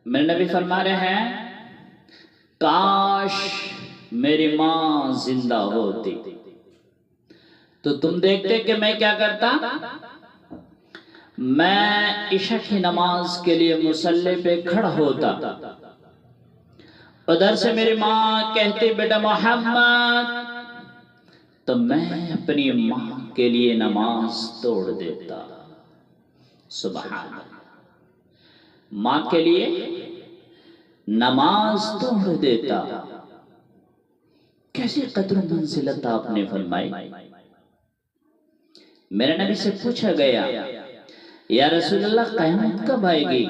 میرے نبی فرما رہے ہیں کاش میری ماں زندہ ہوتی تو تم دیکھتے کہ میں کیا کرتا، میں عشاء کی نماز کے لیے مصلی پہ کھڑا ہوتا، ادھر سے میری ماں کہتی بیٹا محمد، تو میں اپنی ماں کے لیے نماز توڑ دیتا۔ سبحان اللہ، ماں کے لیے نماز توڑ دیتا۔ کیسی قدر و منزلت آپ نے فرمائی۔ میرے نبی سے پوچھا گیا یا رسول اللہ قیامت کب آئے گی؟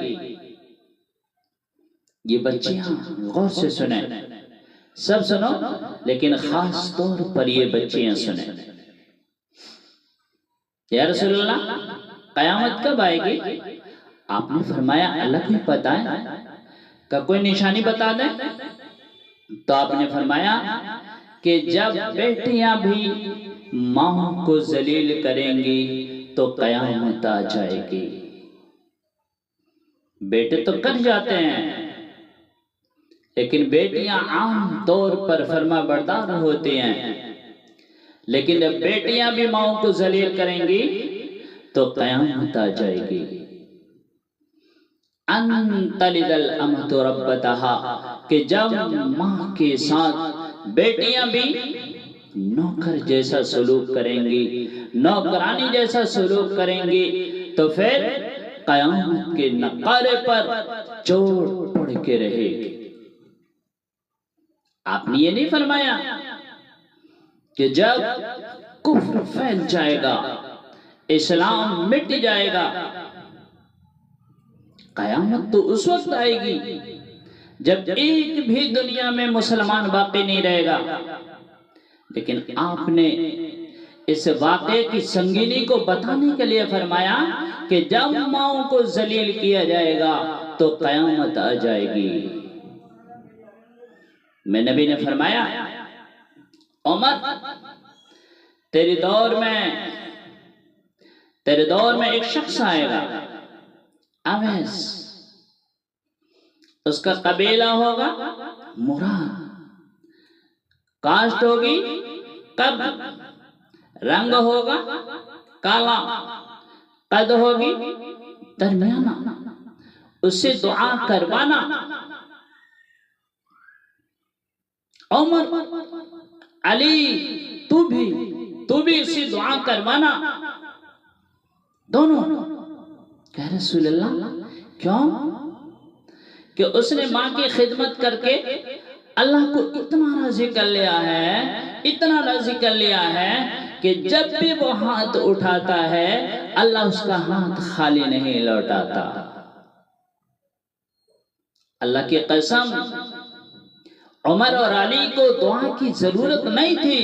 یہ بچیاں غور سے سنیں، سب سنو لیکن خاص طور پر یہ بچیاں سنیں۔ یا رسول اللہ قیامت کب آئے گی؟ آپ نے فرمایا اللہ کو پتہ ہے، کہ کوئی نشانی بتا دیں؟ تو آپ نے فرمایا کہ جب بیٹیاں بھی ماں کو ذلیل کریں گی تو قیامت آ جائے گی۔ بیٹے تو کر جاتے ہیں لیکن بیٹیاں عام طور پر فرما بردار ہوتی ہیں، لیکن جب بیٹیاں بھی ماں کو ذلیل کریں گی تو قیامت آ جائے گی۔ ان تلد الامۃ ربتہا، کہ جب ماں کے ساتھ بیٹیاں بھی نوکر جیسا سلوک کریں گی، نوکرانی جیسا سلوک کریں گی، تو پھر قیامت کے نقارے پر چوٹ پڑ کے رہے گی۔ آپ نے یہ نہیں فرمایا کہ جب کفر پھیل جائے گا، اسلام مٹ جائے گا، قیامت تو اس وقت آئے گی جب ایک بھی دنیا میں مسلمان باقی نہیں رہے گا۔ لیکن آپ نے اس واقعے کی سنگینی کو بتانے کے لیے فرمایا کہ جب ماؤں کو ذلیل کیا جائے گا تو قیامت آ جائے گی۔ میں نبی نے فرمایا عمر، تیرے دور میں ایک شخص آئے گا، اویس، اس کا قبیلہ ہوگا مراد، کاسٹ ہوگی قرد، رنگ ہوگا کالا، قد ہوگی درمیانہ، اس سے دعا کروانا۔ عمر، علی، تو بھی اس سے دعا کروانا، دونوں۔ کہ رسول اللہ کیوں؟ کہ اس نے ماں کی خدمت کر کے اللہ کو اتنا راضی کر لیا ہے، اتنا راضی کر لیا ہے کہ جب بھی وہ ہاتھ اٹھاتا ہے اللہ اس کا ہاتھ خالی نہیں لوٹاتا۔ اللہ کی قسم، عمر اور علی کو دعا کی ضرورت نہیں تھی،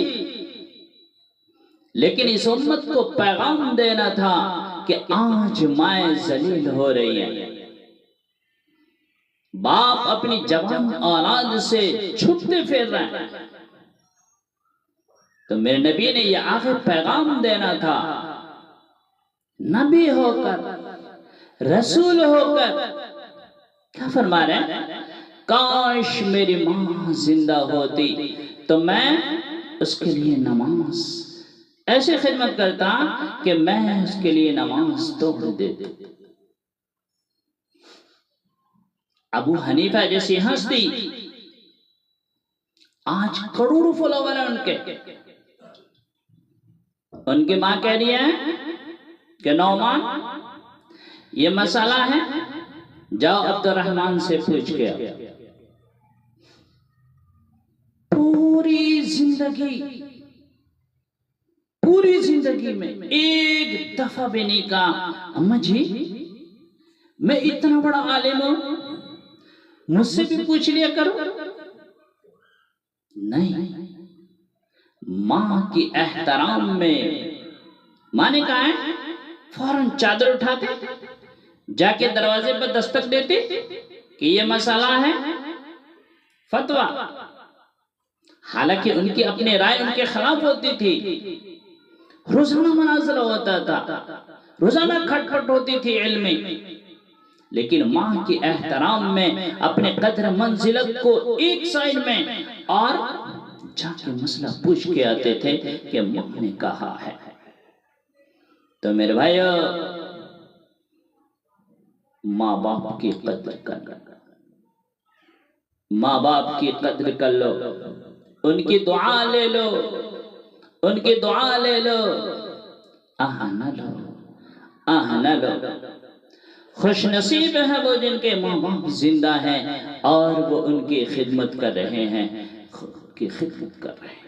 لیکن اس امت کو پیغام دینا تھا کہ آج مائیں ذلیل ہو رہی ہیں، باپ اپنی جوان اولاد سے چھپتے پھر رہے ہیں، تو میرے نبی نے یہ آخر پیغام دینا تھا۔ نبی ہو کر، رسول ہو کر کیا فرما رہے ہیں؟ کاش میری ماں زندہ ہوتی تو میں اس کے لیے نماز ایسی خدمت کرتا کہ میں اس کے لیے نماز توڑ دیتا۔ ابو حنیفہ جیسی ہستی، آج کروڑوں فالوور ہیں ان کے ماں کہہ رہی ہے کہ نعمان یہ مسئلہ ہے، جاؤ عبد الرحمن سے پوچھ کے آؤ۔ پوری زندگی میں ایک دفعہ بھی نہیں کہا اماں جی میں اتنا بڑا عالم ہوں، مجھ سے بھی پوچھ لیا کرو۔ نہیں، ماں کی احترام میں ماں نے کہا ہے فوراً چادر اٹھاتے جا کے دروازے پر دستک دیتے کہ یہ مسئلہ ہے فتویٰ۔ حالانکہ ان کی اپنی رائے ان کے خلاف ہوتی تھی، روزانہ مناظرہ ہوتا تھا، روزانہ کھٹ پٹ ہوتی تھی علم میں، لیکن ماں کے احترام میں اپنے قدر منزلت کو ایک سائڈ میں اور جا کے مسئلہ پوچھ کے آتے تھے کہ ماں نے کہا ہے۔ تو میرے بھائیو، ماں باپ کی قدر کر لو، ماں باپ کی قدر کر لو، ان کی دعا لے لو، ان کی دعا لے لو، آہ نہ لو، آہ نہ لو۔ خوش نصیب ہے وہ جن کے ماں باپ زندہ ہیں اور وہ ان کی خدمت کر رہے ہیں، کی خدمت کر رہے ہیں۔